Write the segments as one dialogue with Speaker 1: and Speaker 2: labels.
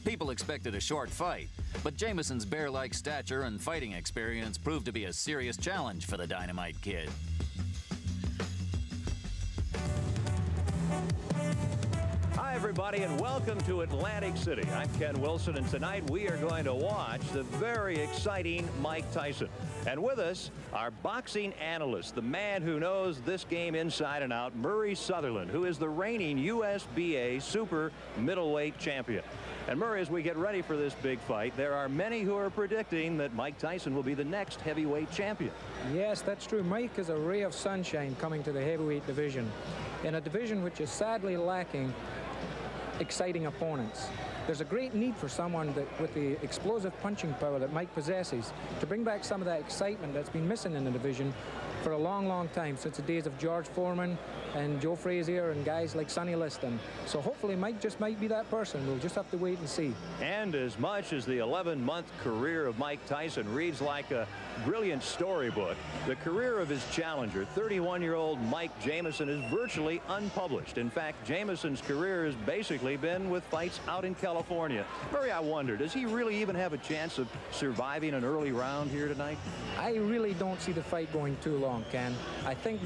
Speaker 1: People expected a short fight, but Jameson's bear-like stature and fighting experience proved to be a serious challenge for the Dynamite Kid.
Speaker 2: Hi, everybody, and welcome to Atlantic City. I'm Ken Wilson, and tonight we are going to watch the very exciting Mike Tyson. And with us, our boxing analyst, the man who knows this game inside and out, Murray Sutherland, who is the reigning USBA super middleweight champion. And Murray, as we get ready for this big fight, there are many who are predicting that Mike Tyson will be the next heavyweight champion.
Speaker 3: Yes, that's true. Mike is a ray of sunshine coming to the heavyweight division, in a division which is sadly lacking exciting opponents. There's a great need for someone that, with the explosive punching power that Mike possesses, to bring back some of that excitement that's been missing in the division for a long, long time, since the days of George Foreman and Joe Frazier and guys like Sonny Liston. So hopefully Mike just might be that person. We'll just have to wait and see. And as much as the 11-month career of Mike Tyson reads like a brilliant storybook, the career of his challenger, 31-year-old Mike Jameson, is virtually unpublished. In fact, Jameson's career has basically been with fights out in California. Murray, I wonder, does he really even have a chance of surviving an early round here tonight? I really don't see the fight going too long, Ken. I think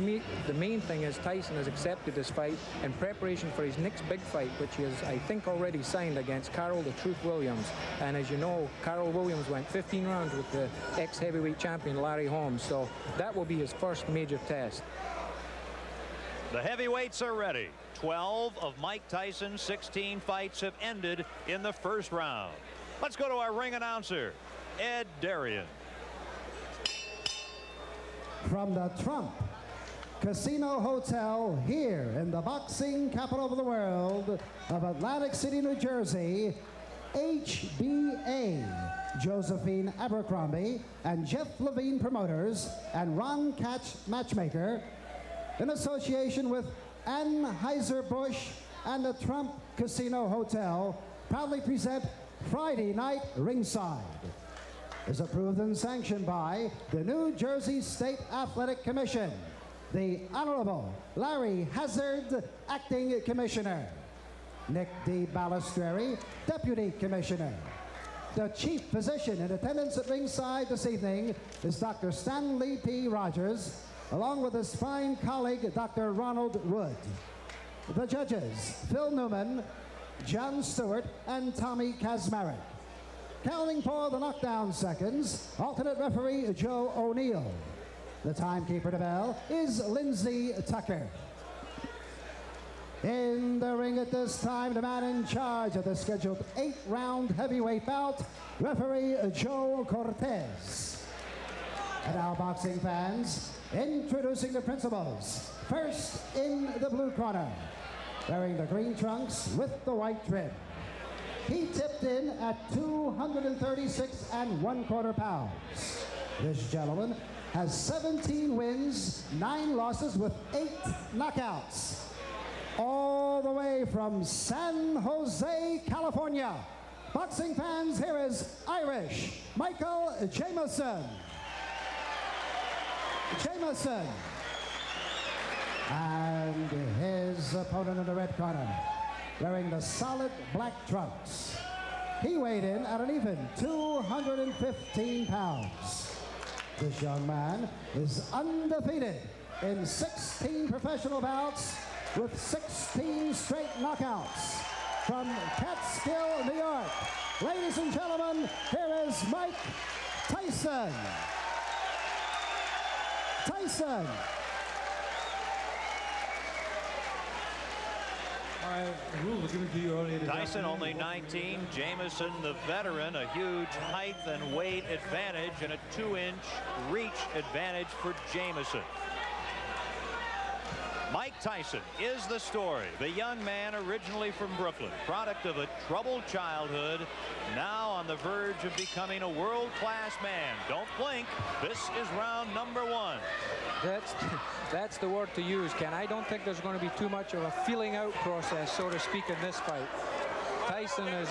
Speaker 3: the main thing is Tyson has accepted this fight in preparation for his next big fight, which is, I think, already signed against Carl the Truth Williams. And as you know, Carl Williams went 15 rounds with the ex-heavyweight champion Larry Holmes, so that will be his first major test.
Speaker 2: The heavyweights are ready. 12 of Mike Tyson's 16 fights have ended in the first round. Let's go to our ring announcer, Ed Darian.
Speaker 4: From the Trump Casino Hotel here in the boxing capital of the world of Atlantic City, New Jersey, HBA, Josephine Abercrombie and Jeff Levine Promoters and Ron Catch Matchmaker, in association with Anheuser-Busch and the Trump Casino Hotel, proudly present Friday Night Ringside. Is approved and sanctioned by the New Jersey State Athletic Commission, the Honorable Larry Hazard, Acting Commissioner, Nick D. Balistreri, Deputy Commissioner. The Chief Physician in attendance at ringside this evening is Dr. Stanley P. Rogers, along with his fine colleague, Dr. Ronald Wood. The judges, Phil Newman, John Stewart, and Tommy Kazmarek. Counting for the knockdown seconds, alternate referee Joe O'Neill. The timekeeper to bell is Lindsey Tucker. In the ring at this time, the man in charge of the scheduled 8-round heavyweight bout, referee Joe Cortez. And now, boxing fans, introducing the principals. First, in the blue corner, wearing the green trunks with the white trim. He tipped in at 236 1/4 pounds. This gentleman has 17 wins, 9 losses with 8 knockouts. All the way from San Jose, California. Boxing fans, here is Irish Michael Jameson. Jameson. And his opponent in the red corner, wearing the solid black trunks. He weighed in at an even 215 pounds. This young man is undefeated in 16 professional bouts with 16 straight knockouts. From Catskill, New York, ladies and gentlemen, here is Mike Tyson. Tyson.
Speaker 2: Tyson only 19, Jameson the veteran, a huge height and weight advantage and a 2-inch reach advantage for Jameson. Mike Tyson is the story. The young man originally from Brooklyn, product of a troubled childhood, now on the verge of becoming a world-class man. Don't blink. This is round number 1.
Speaker 3: That's the word to use, Ken. I don't think there's going to be too much of a feeling out process, so to speak, in this fight. Tyson is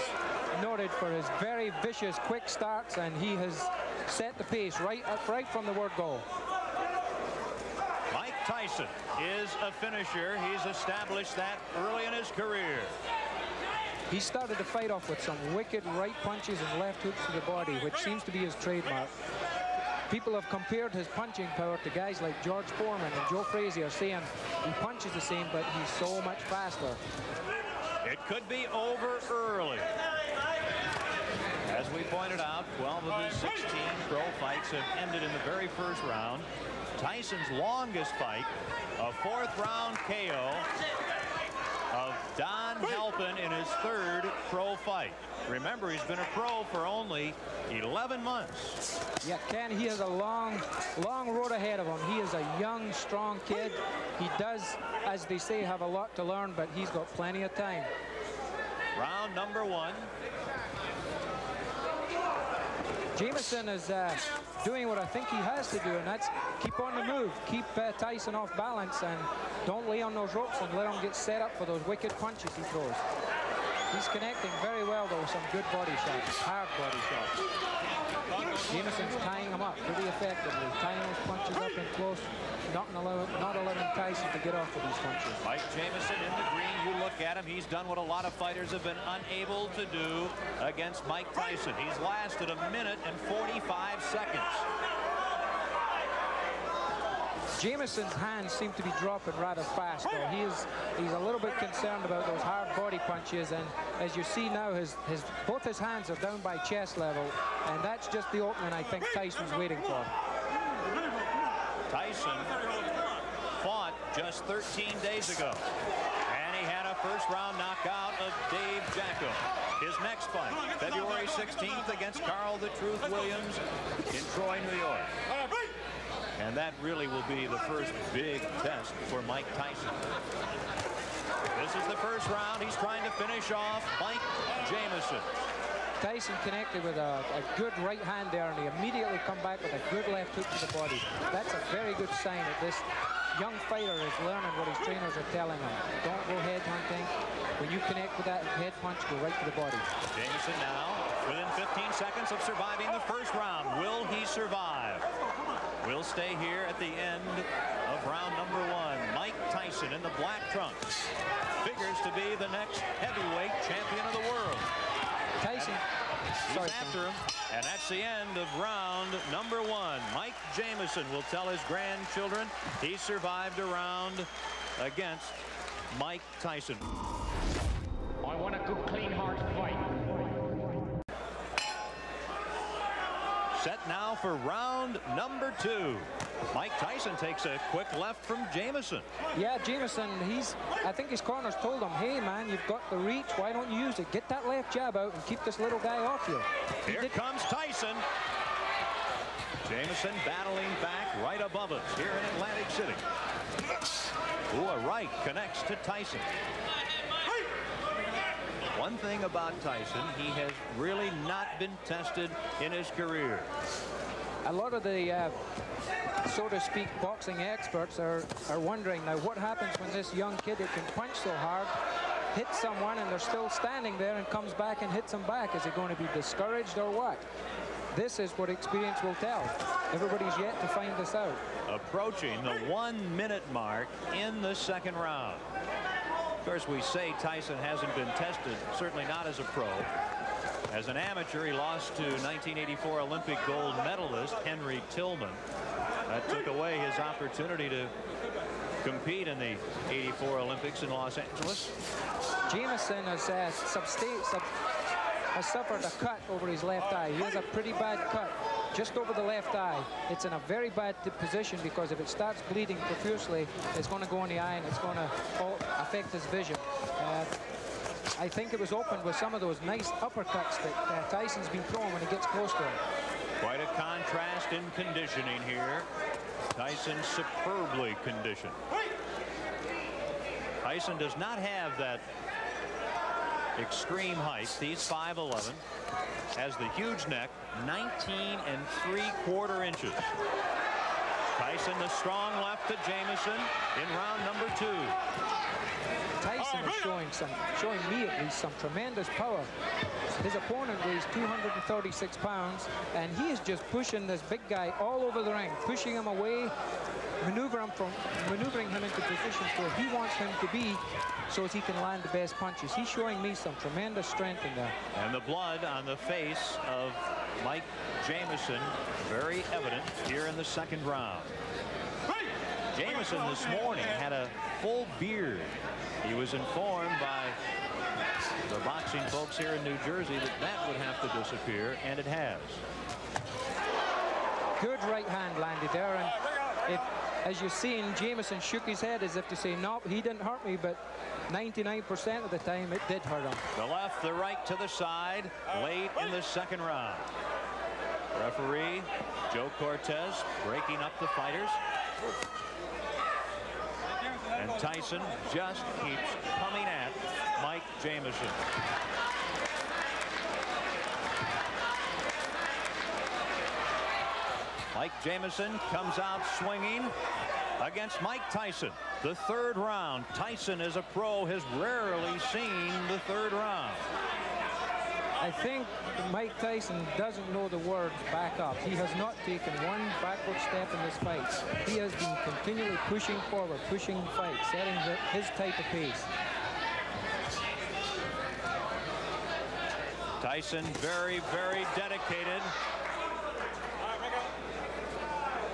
Speaker 3: noted for his very vicious quick starts, and he has set the pace right from the word go.
Speaker 2: Mike Tyson is a finisher. He's established that early in his career.
Speaker 3: He started the fight off with some wicked right punches and left hooks to the body, which seems to be his trademark. People have compared his punching power to guys like George Foreman and Joe Frazier, saying he punches the same, but he's so much faster.
Speaker 2: It could be over early. As we pointed out, 12 of his 16 pro fights have ended in the very first round. Tyson's longest fight, a fourth-round KO of Don Halpin in his third pro fight. Remember, he's been a pro for only 11 months.
Speaker 3: Yeah, Ken, he has a long road ahead of him. He is a young, strong kid. He does, as they say, have a lot to learn, but he's got plenty of time.
Speaker 2: Round number 1.
Speaker 3: Jameson is doing what I think he has to do, and that's keep on the move, keep Tyson off balance, and don't lay on those ropes and let him get set up for those wicked punches he throws. He's connecting very well, though, with some good body shots, hard body shots. Jameson's tying him up pretty effectively, tying those punches up in close, not allowing Tyson to get off of these punches.
Speaker 2: Mike Jameson in the green. You look at him, he's done what a lot of fighters have been unable to do against Mike Tyson. He's lasted 1 minute and 45 seconds.
Speaker 3: Jameson's hands seem to be dropping rather fast, though. He's a little bit concerned about those hard body punches, and as you see now, both his hands are down by chest level, and that's just the opening I think Tyson's waiting for.
Speaker 2: Tyson fought just 13 days ago, and he had a first-round knockout of Dave Jacko. His next fight, February 16th against Carl the Truth Williams in Troy, New York. And that really will be the first big test for Mike Tyson. This is the first round. He's trying to finish off Mike Jameson.
Speaker 3: Tyson connected with a good right hand there, and he immediately come back with a good left hook to the body. That's a very good sign that this young fighter is learning what his trainers are telling him. Don't go head hunting. When you connect with that head punch, go right to the body.
Speaker 2: Jameson now within 15 seconds of surviving the first round. Will he survive? We'll stay here at the end of round number 1. Mike Tyson in the black trunks figures to be the next heavyweight champion of the world.
Speaker 3: Tyson,
Speaker 2: he's after him, and that's the end of round number 1. Mike Jameson will tell his grandchildren he survived a round against Mike Tyson.
Speaker 5: I want a good, clean, hard fight.
Speaker 2: Set now for round number 2. Mike Tyson takes a quick left from Jameson.
Speaker 3: Yeah, Jameson, I think his corners told him, hey man, you've got the reach, why don't you use it? Get that left jab out and keep this little guy off you.
Speaker 2: Here comes Tyson. Jameson battling back right above us here in Atlantic City. Ooh, a right connects to Tyson. One thing about Tyson, he has really not been tested in his career.
Speaker 3: A lot of the, so to speak, boxing experts are wondering now what happens when this young kid that can punch so hard hits someone and they're still standing there and comes back and hits them back. Is he going to be discouraged or what? This is what experience will tell. Everybody's yet to find this out. Approaching the 1 minute mark in the second round. Of course, we say Tyson hasn't been tested, certainly not as a pro. As an amateur, he lost to 1984 Olympic gold medalist Henry Tillman. That took away his opportunity to compete in the '84 Olympics in Los Angeles. Jameson has suffered a cut over his left eye. He has a pretty bad cut just over the left eye. It's in a very bad position because if it starts bleeding profusely, it's going to go in the eye and it's going to affect his vision. I think it was opened with some of those nice uppercuts that Tyson's been throwing when he gets close to him. Quite a contrast in conditioning here. Tyson superbly conditioned. Tyson does not have that extreme height. He's 5'11", has the huge neck, 19 3/4 inches. Tyson, the strong left to Jameson in round number 2. Tyson is showing me at least some tremendous power. His opponent weighs 236 pounds, and he is just pushing this big guy all over the ring, pushing him away. maneuvering him into positions where he wants him to be so as he can land the best punches. He's showing me some tremendous strength in there.
Speaker 2: And the blood on the face of Mike Jameson very evident here in the second round. Jameson this morning had a full beard. He was informed by the boxing folks here in New Jersey that that would have to disappear, and it has.
Speaker 3: Good right hand landed there, and as you've seen, Jameson shook his head as if to say, no, he didn't hurt me, but 99% of the time it did hurt him.
Speaker 2: The left, the right to the side late in the second round. Referee Joe Cortez breaking up the fighters. And Tyson just keeps coming at Mike Jameson. Mike Jameson comes out swinging against Mike Tyson. The third round. Tyson, as a pro, has rarely seen the third round.
Speaker 3: I think Mike Tyson doesn't know the words back up. He has not taken one backward step in this fight. He has been continually pushing forward, pushing fight, setting his type of pace.
Speaker 2: Tyson very, very dedicated.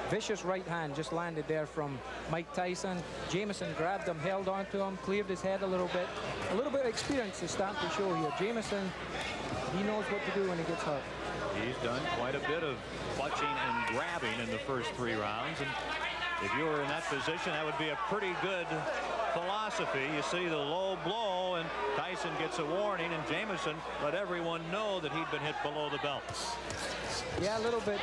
Speaker 3: Vicious right hand just landed there from Mike Tyson. Jameson grabbed him, held on to him, cleared his head a little bit. A little bit of experience is starting to show here. Jameson, he knows what to do when he gets hurt.
Speaker 2: He's done quite a bit of clutching and grabbing in the first three rounds. And if you were in that position, that would be a pretty good philosophy. You see the low blow, and Tyson gets a warning, and Jameson let everyone know that he'd been hit below the belt.
Speaker 3: Yeah, a little bit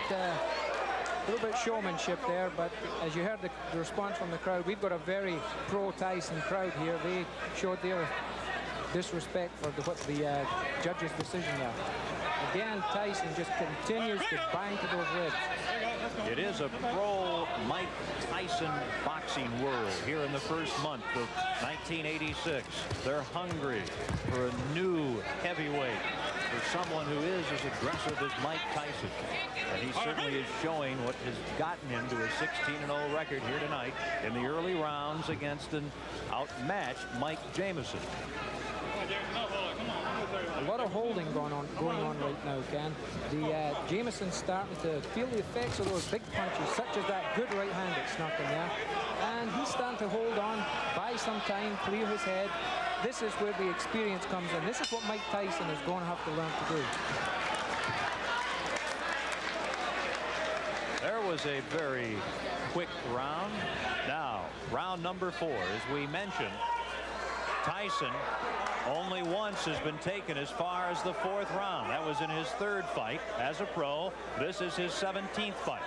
Speaker 3: showmanship there, but as you heard the response from the crowd, we've got a very pro-Tyson crowd here. They showed their disrespect for the judge's decision there. Again, Tyson just continues to bang to those ribs.
Speaker 2: It is a pro-Mike Tyson boxing world here in the first month of 1986. They're hungry for a new heavyweight, for someone who is as aggressive as Mike Tyson. And he certainly is showing what has gotten him to a 16-0 record here tonight in the early rounds against an outmatched Mike Jameson.
Speaker 3: A lot of holding going on right now, Ken. The Jameson's starting to feel the effects of those big punches, such as that good right hand that snuck in there. And he's starting to hold on, buy some time, clear his head. This is where the experience comes in. This is what Mike Tyson is going to have to learn to do.
Speaker 2: There was a very quick round. Now, round number 4, as we mentioned, Tyson only once has been taken as far as the 4th round. That was in his 3rd fight as a pro. This is his 17th fight.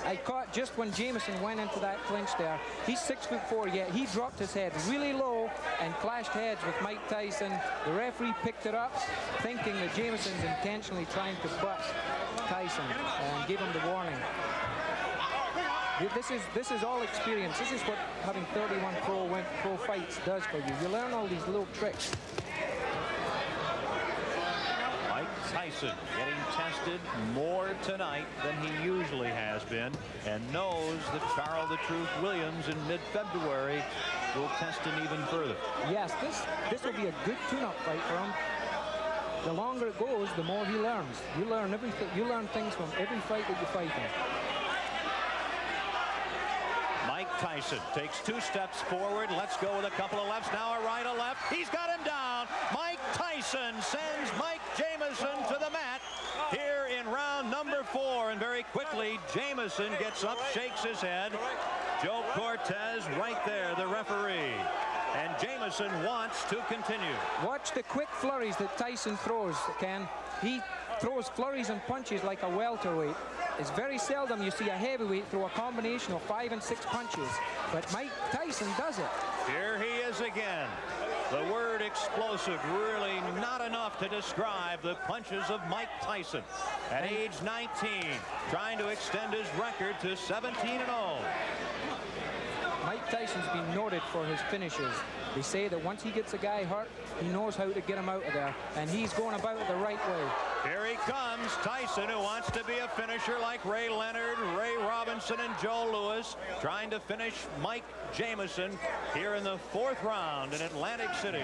Speaker 3: I caught just when Jameson went into that clinch there. He's 6'4", yet he dropped his head really low and clashed heads with Mike Tyson. The referee picked it up, thinking that Jameson's intentionally trying to butt Tyson and gave him the warning. This is all experience. This is what having 31 pro fights does for you. You learn all these little tricks.
Speaker 2: Mike Tyson getting tested more tonight than he usually has been, and knows that Charles the Truth Williams in mid-February will test him even further.
Speaker 3: Yes, this will be a good tune-up fight for him. The longer it goes, the more he learns. You learn everything. You learn things from every fight that you fight in.
Speaker 2: Mike Tyson takes 2 steps forward. Let's go with a couple of lefts. Now a right, a left. He's got him down. Mike Tyson sends Mike Jameson to the mat here in round number 4. And very quickly, Jameson gets up, shakes his head. Joe Cortez right there, the referee. And Jameson wants to continue.
Speaker 3: Watch the quick flurries that Tyson throws, Ken. He throws flurries and punches like a welterweight. It's very seldom you see a heavyweight throw a combination of 5 and 6 punches, but Mike Tyson does it.
Speaker 2: Here he is again. The word explosive, really not enough to describe the punches of Mike Tyson. At age 19, trying to extend his record to 17-0.
Speaker 3: Mike Tyson's been noted for his finishes. They say that once he gets a guy hurt, he knows how to get him out of there, and he's going about it the right way.
Speaker 2: Here he comes, Tyson, who wants to be a finisher like Ray Leonard, Ray Robinson, and Joe Louis, trying to finish Mike Jameson here in the 4th round in Atlantic City.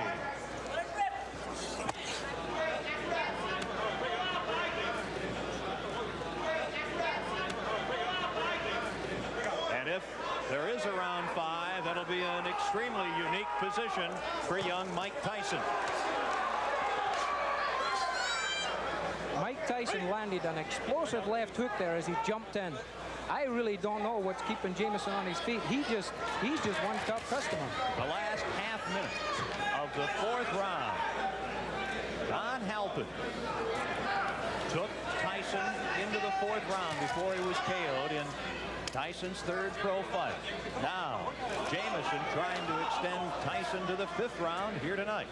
Speaker 2: And if there is a round 5, that'll be an extremely unique position for young Mike Tyson.
Speaker 3: Mike Tyson landed an explosive left hook there as he jumped in. I really don't know what's keeping Jameson on his feet. He's just one tough customer.
Speaker 2: The last half minute of the 4th round. Don Halpin took Tyson into the 4th round before he was KO'd in Tyson's 3rd pro fight. Now, Jameson trying to extend Tyson to the 5th round here tonight.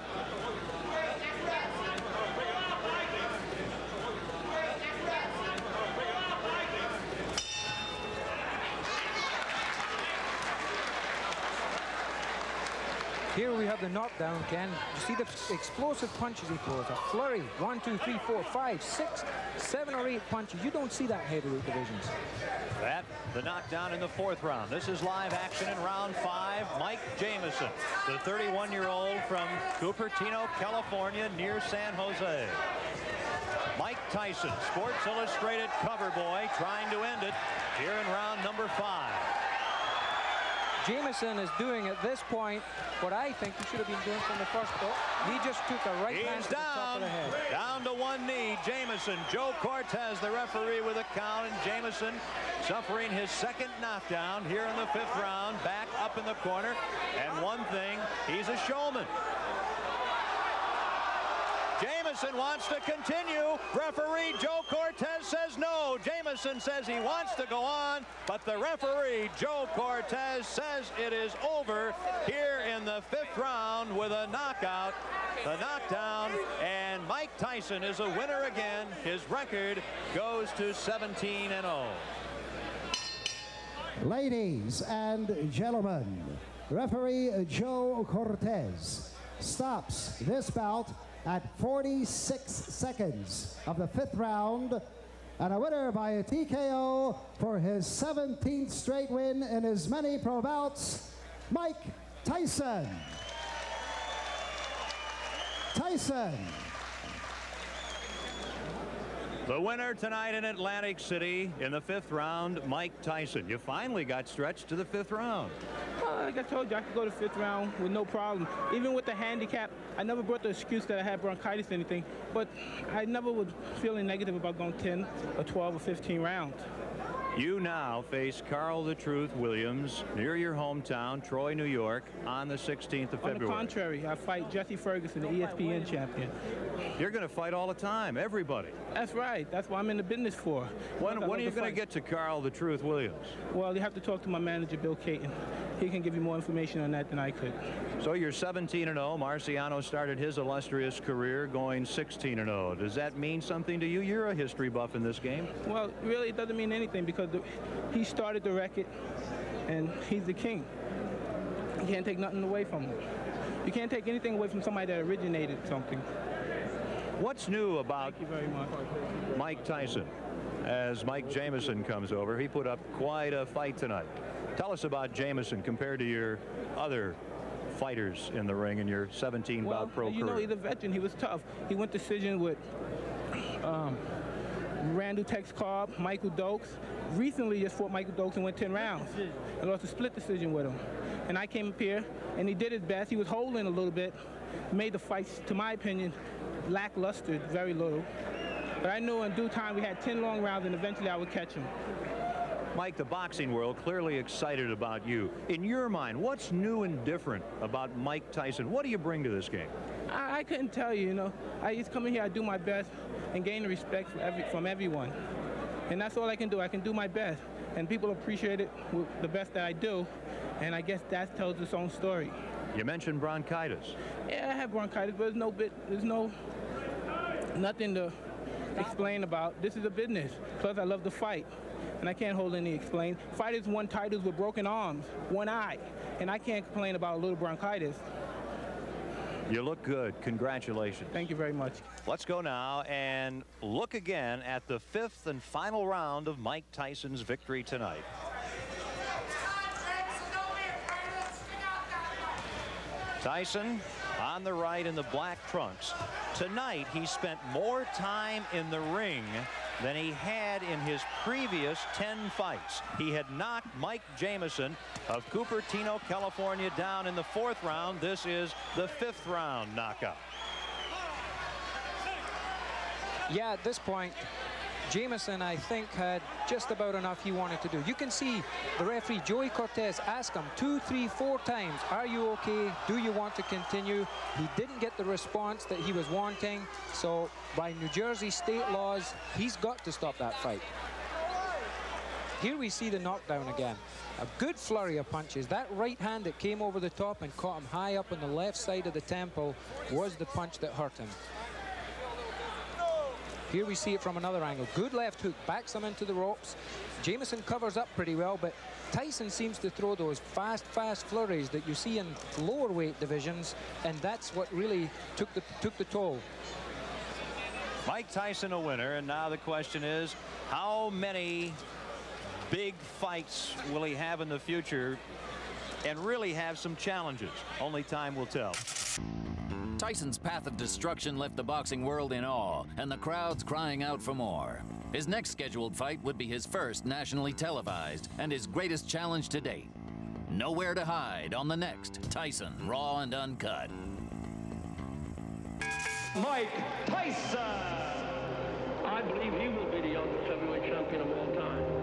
Speaker 3: Here we have the knockdown, Ken. You see the explosive punches he throws. A flurry. 1, 2, 3, 4, 5, 6, 7 or 8 punches. You don't see that in heavyweight divisions.
Speaker 2: That, the knockdown in the 4th round. This is live action in round 5. Mike Jameson, the 31-year-old from Cupertino, California, near San Jose. Mike Tyson, Sports Illustrated cover boy, trying to end it here in round number 5.
Speaker 3: Jameson is doing at this point what I think he should have been doing from the first bout. He just took a right hand to the top of the head.
Speaker 2: Down to one knee, Jameson. Joe Cortez, the referee, with a count, and Jameson suffering his 2nd knockdown here in the 5th round, back up in the corner. And one thing, he's a showman. Jameson wants to continue. Referee Joe Cortez says no. Jameson says he wants to go on, but the referee Joe Cortez says it is over here in the 5th round with a knockout. The knockdown, and Mike Tyson is a winner again. His record goes to 17-0.
Speaker 4: Ladies and gentlemen, referee Joe Cortez stops this bout at 46 seconds of the 5th round, and a winner by a TKO for his 17th straight win in his many pro bouts, Mike Tyson. Tyson.
Speaker 2: The winner tonight in Atlantic City in the 5th round, Mike Tyson. You finally got stretched to the 5th round.
Speaker 6: Like I told you, I could go to 5th round with no problem. Even with the handicap, I never brought the excuse that I had bronchitis or anything, but I never was feeling negative about going 10 or 12 or 15 rounds.
Speaker 2: You now face Carl the Truth Williams near your hometown, Troy, New York, on the 16th of February.
Speaker 6: On the contrary, I fight Jesse Ferguson, the ESPN champion.
Speaker 2: You're going to fight all the time, everybody.
Speaker 6: That's right. That's what I'm in the business for.
Speaker 2: When are you going to get to Carl the Truth Williams? Well,
Speaker 6: you have to talk to my manager, Bill Caton. He can give you more information on that than I could.
Speaker 2: So you're 17-0. Marciano started his illustrious career going 16-0. Does that mean something to you? You're a history buff in this game.
Speaker 6: Well, really, it doesn't mean anything because he started the record, and he's the king. You can't take nothing away from him. You can't take anything away from somebody that originated something.
Speaker 2: What's new about
Speaker 6: Thank you very much.
Speaker 2: Mike Tyson? As Mike Jameson comes over, he put up quite a fight tonight. Tell us about Jameson compared to your other fighters in the ring in your 17-bout pro career.
Speaker 6: You know, he's a veteran. He was tough. He went decision with Randall Tex Cobb, Michael Dokes. Recently just fought Michael Dokes and went 10 rounds. I lost a split decision with him. And I came up here, and he did his best. He was holding a little bit, made the fights, to my opinion, lackluster, very little. But I knew in due time we had 10 long rounds, and eventually I would catch him.
Speaker 2: Mike, the boxing world clearly excited about you. In your mind, what's new and different about Mike Tyson? What do you bring to this game?
Speaker 6: I couldn't tell you, you know. I just come in here, I do my best, and gain the respect from everyone. And that's all I can do. I can do my best. And people appreciate it with the best that I do. And I guess that tells its own story.
Speaker 2: You mentioned bronchitis.
Speaker 6: Yeah, I have bronchitis, but there's nothing to explain about. This is a business. Plus, I love to fight, and I can't hold any explain. Fighters won titles with broken arms, one eye, and I can't complain about a little bronchitis.
Speaker 2: You look good. Congratulations.
Speaker 6: Thank you very much.
Speaker 2: Let's go now and look again at the 5th and final round of Mike Tyson's victory tonight. Tyson on the right in the black trunks. Tonight, he spent more time in the ring than he had in his previous 10 fights. He had knocked Mike Jameson of Cupertino, California, down in the 4th round. This is the 5th round knockout.
Speaker 3: Yeah, at this point, Jameson, I think, had just about enough he wanted to do. You can see the referee, Joey Cortez, ask him 2, 3, 4 times, are you okay? Do you want to continue? He didn't get the response that he was wanting. So by New Jersey state laws, he's got to stop that fight. Here we see the knockdown again. A good flurry of punches. That right hand that came over the top and caught him high up on the left side of the temple was the punch that hurt him. Here we see it from another angle. Good left hook, backs him into the ropes. Jameson covers up pretty well, but Tyson seems to throw those fast flurries that you see in lower weight divisions, and that's what really took the toll.
Speaker 2: Mike Tyson a winner, and now the question is, how many big fights will he have in the future and really have some challenges? Only time will tell.
Speaker 1: Tyson's path of destruction left the boxing world in awe, and the crowds crying out for more. His next scheduled fight would be his first nationally televised and his greatest challenge to date. Nowhere to hide on the next Tyson Raw and Uncut.
Speaker 5: Mike Tyson! I believe he will be the youngest heavyweight champion of all time.